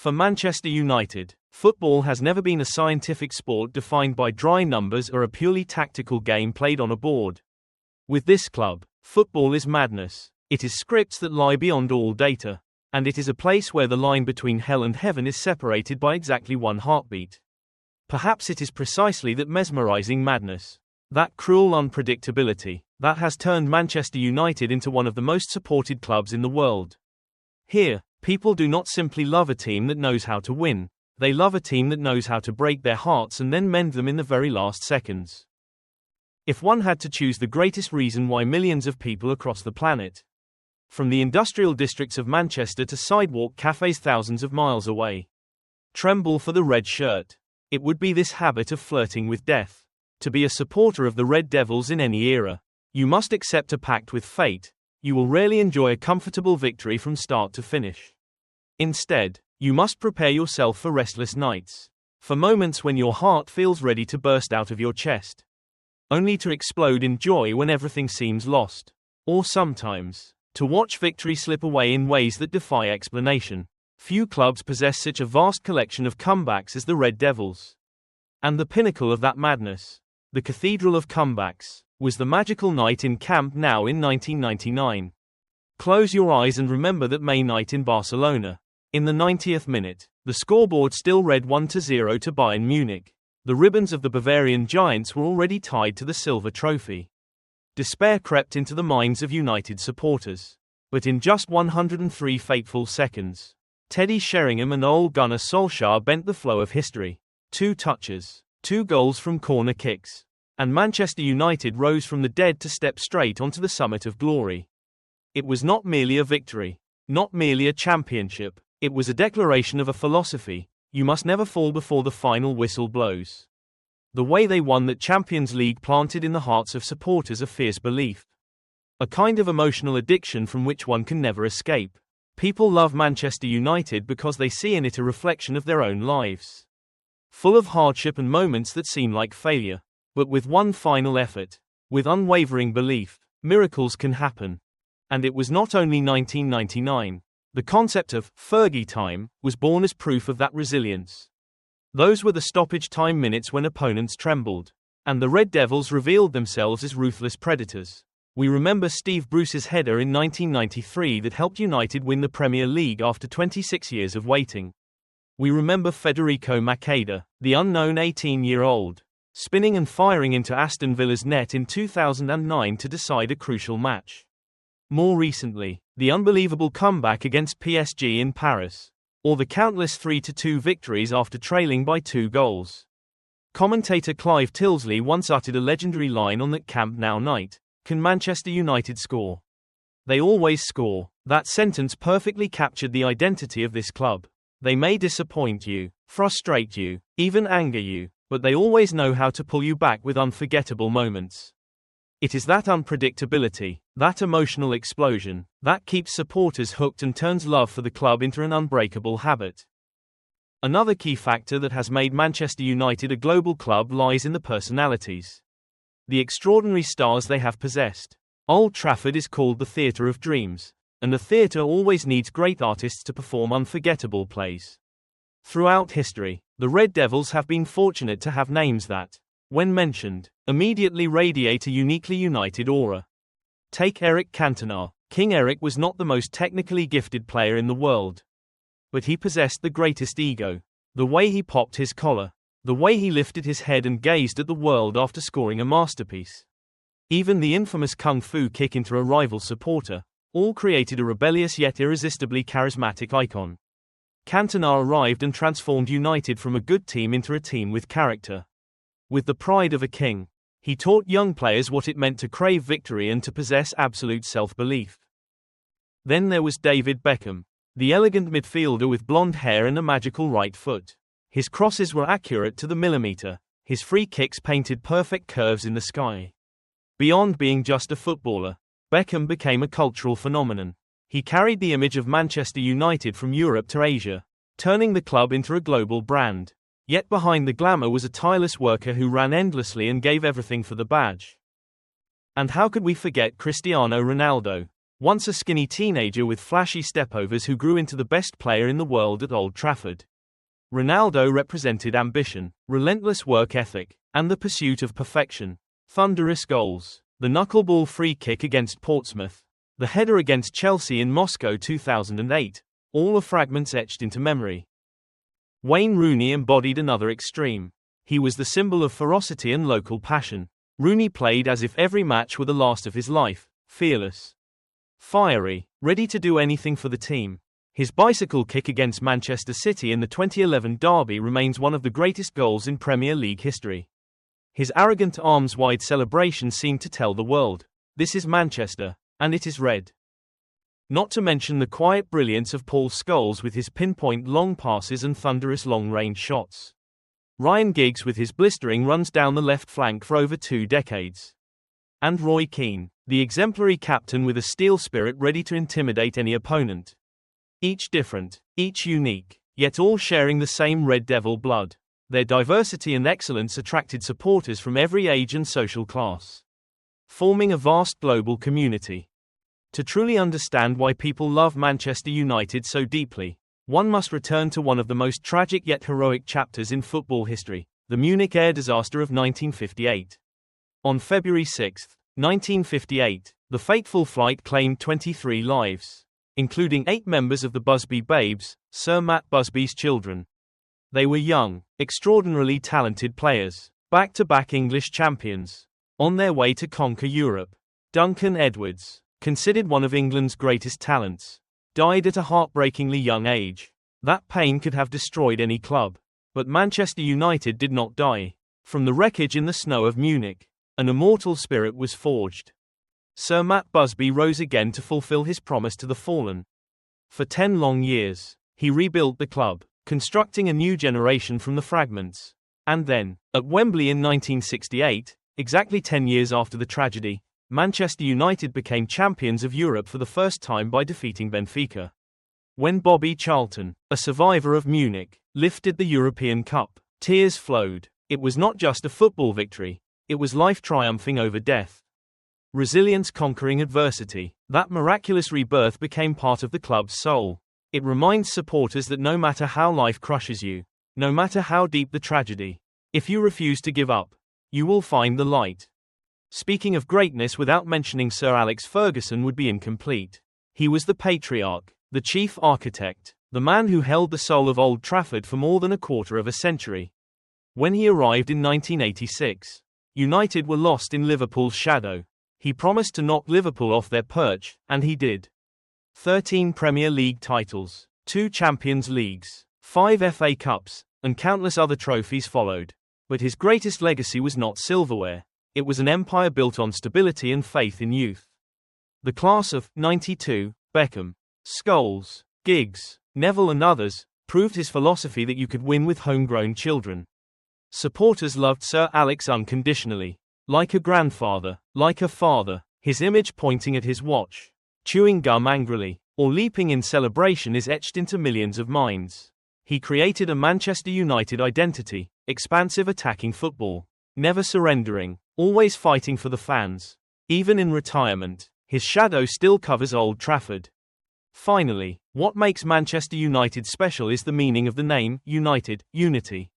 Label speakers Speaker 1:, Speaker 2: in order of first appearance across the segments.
Speaker 1: For Manchester United, football has never been a scientific sport defined by dry numbers or a purely tactical game played on a board. With this club, football is madness. It is scripts that lie beyond all data, and it is a place where the line between hell and heaven is separated by exactly one heartbeat. Perhaps it is precisely that mesmerizing madness, that cruel unpredictability, that has turned Manchester United into one of the most supported clubs in the world. Here, people do not simply love a team that knows how to win, they love a team that knows how to break their hearts and then mend them in the very last seconds. If one had to choose the greatest reason why millions of people across the planet, from the industrial districts of Manchester to sidewalk cafes thousands of miles away, tremble for the red shirt, it would be this habit of flirting with death. To be a supporter of the Red Devils in any era, you must accept a pact with fate. You will rarely enjoy a comfortable victory from start to finish. Instead, you must prepare yourself for restless nights, for moments when your heart feels ready to burst out of your chest, only to explode in joy when everything seems lost, or sometimes, to watch victory slip away in ways that defy explanation. Few clubs possess such a vast collection of comebacks as the Red Devils. And the pinnacle of that madness, the cathedral of comebacks, was the magical night in Camp Nou in 1999. Close your eyes and remember that May night in Barcelona. In the 90th minute, the scoreboard still read 1-0 to Bayern Munich. The ribbons of the Bavarian giants were already tied to the silver trophy. Despair crept into the minds of United supporters. But in just 103 fateful seconds, Teddy Sheringham and Ole Gunnar Solskjaer bent the flow of history. 2 touches, 2 goals from corner kicks, and Manchester United rose from the dead to step straight onto the summit of glory. It was not merely a victory, not merely a championship, it was a declaration of a philosophy: you must never fall before the final whistle blows. The way they won that Champions League planted in the hearts of supporters a fierce belief, a kind of emotional addiction from which one can never escape. People love Manchester United because they see in it a reflection of their own lives, full of hardship and moments that seem like failure. But with one final effort, with unwavering belief, miracles can happen. And it was not only 1999. The concept of Fergie time was born as proof of that resilience. Those were the stoppage time minutes when opponents trembled, and the Red Devils revealed themselves as ruthless predators. We remember Steve Bruce's header in 1993 that helped United win the Premier League after 26 years of waiting. We remember Federico Macheda, the unknown 18-year-old, spinning and firing into Aston Villa's net in 2009 to decide a crucial match. More recently, the unbelievable comeback against PSG in Paris, or the countless 3-2 victories after trailing by 2 goals. Commentator Clive Tilsley once uttered a legendary line on that Camp Nou night: "Can Manchester United score? They always score." That sentence perfectly captured the identity of this club. They may disappoint you, frustrate you, even anger you, but they always know how to pull you back with unforgettable moments. It is that unpredictability, that emotional explosion, that keeps supporters hooked and turns love for the club into an unbreakable habit. Another key factor that has made Manchester United a global club lies in the personalities, the extraordinary stars they have possessed. Old Trafford is called the Theatre of Dreams, and a theatre always needs great artists to perform unforgettable plays. Throughout history, the Red Devils have been fortunate to have names that, when mentioned, immediately radiate a uniquely United aura. Take Eric Cantona. King Eric was not the most technically gifted player in the world, but he possessed the greatest ego. The way he popped his collar, the way he lifted his head and gazed at the world after scoring a masterpiece. Even the infamous kung fu kick into a rival supporter, all created a rebellious yet irresistibly charismatic icon. Cantona arrived and transformed United from a good team into a team with character. With the pride of a king, he taught young players what it meant to crave victory and to possess absolute self-belief. Then there was David Beckham, the elegant midfielder with blonde hair and a magical right foot. His crosses were accurate to the millimeter, his free kicks painted perfect curves in the sky. Beyond being just a footballer, Beckham became a cultural phenomenon. He carried the image of Manchester United from Europe to Asia, turning the club into a global brand. Yet behind the glamour was a tireless worker who ran endlessly and gave everything for the badge. And how could we forget Cristiano Ronaldo? Once a skinny teenager with flashy stepovers who grew into the best player in the world at Old Trafford. Ronaldo represented ambition, relentless work ethic, and the pursuit of perfection. Thunderous goals. The knuckleball free kick against Portsmouth. The header against Chelsea in Moscow 2008. All are fragments etched into memory. Wayne Rooney embodied another extreme. He was the symbol of ferocity and local passion. Rooney played as if every match were the last of his life, fearless, fiery, ready to do anything for the team. His bicycle kick against Manchester City in the 2011 derby remains one of the greatest goals in Premier League history. His arrogant arms-wide celebration seemed to tell the world, "This is Manchester, and it is red." Not to mention the quiet brilliance of Paul Scholes with his pinpoint long passes and thunderous long-range shots. Ryan Giggs with his blistering runs down the left flank for over 2 decades. And Roy Keane, the exemplary captain with a steel spirit ready to intimidate any opponent. Each different, each unique, yet all sharing the same Red Devil blood. Their diversity and excellence attracted supporters from every age and social class, forming a vast global community. To truly understand why people love Manchester United so deeply, one must return to one of the most tragic yet heroic chapters in football history, the Munich air disaster of 1958. On February 6, 1958, the fateful flight claimed 23 lives, including 8 members of the Busby Babes, Sir Matt Busby's children. They were young, extraordinarily talented players, back-to-back English champions, on their way to conquer Europe. Duncan Edwards, considered one of England's greatest talents, died at a heartbreakingly young age. That pain could have destroyed any club. But Manchester United did not die. From the wreckage in the snow of Munich, an immortal spirit was forged. Sir Matt Busby rose again to fulfill his promise to the fallen. For 10 long years, he rebuilt the club, constructing a new generation from the fragments. And then, at Wembley in 1968, exactly 10 years after the tragedy, Manchester United became champions of Europe for the first time by defeating Benfica. When Bobby Charlton, a survivor of Munich, lifted the European Cup, tears flowed. It was not just a football victory, it was life triumphing over death. Resilience conquering adversity, that miraculous rebirth became part of the club's soul. It reminds supporters that no matter how life crushes you, no matter how deep the tragedy, if you refuse to give up, you will find the light. Speaking of greatness without mentioning Sir Alex Ferguson would be incomplete. He was the patriarch, the chief architect, the man who held the soul of Old Trafford for more than a quarter of a century. When he arrived in 1986, United were lost in Liverpool's shadow. He promised to knock Liverpool off their perch, and he did. 13 Premier League titles, 2 Champions Leagues, 5 FA Cups, and countless other trophies followed. But his greatest legacy was not silverware. It was an empire built on stability and faith in youth. The class of '92, Beckham, Scholes, Giggs, Neville and others, proved his philosophy that you could win with homegrown children. Supporters loved Sir Alex unconditionally. Like a grandfather, like a father, his image pointing at his watch, chewing gum angrily, or leaping in celebration is etched into millions of minds. He created a Manchester United identity, expansive attacking football, never surrendering, always fighting for the fans. Even in retirement, his shadow still covers Old Trafford. Finally, what makes Manchester United special is the meaning of the name, United, unity.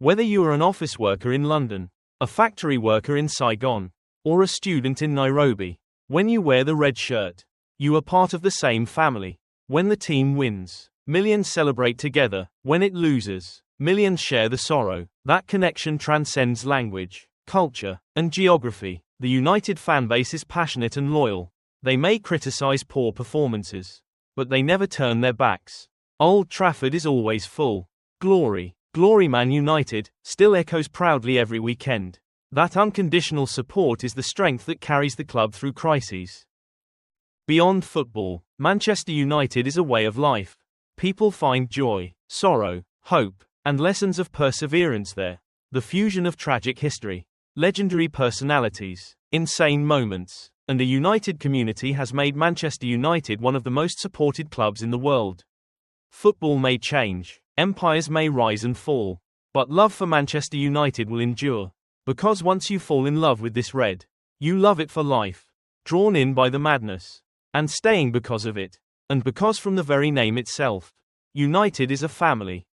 Speaker 1: Whether you are an office worker in London, a factory worker in Saigon, or a student in Nairobi, when you wear the red shirt, you are part of the same family. When the team wins, millions celebrate together. When it loses, millions share the sorrow. That connection transcends language, culture, and geography. The United fanbase is passionate and loyal. They may criticize poor performances, but they never turn their backs. Old Trafford is always full. Glory, glory Man United, still echoes proudly every weekend. That unconditional support is the strength that carries the club through crises. Beyond football, Manchester United is a way of life. People find joy, sorrow, hope, and lessons of perseverance there. The fusion of tragic history, legendary personalities, insane moments, and a united community has made Manchester United one of the most supported clubs in the world. Football may change, empires may rise and fall, but love for Manchester United will endure. Because once you fall in love with this red, you love it for life. Drawn in by the madness, And staying because of it. And because from the very name itself, United is a family.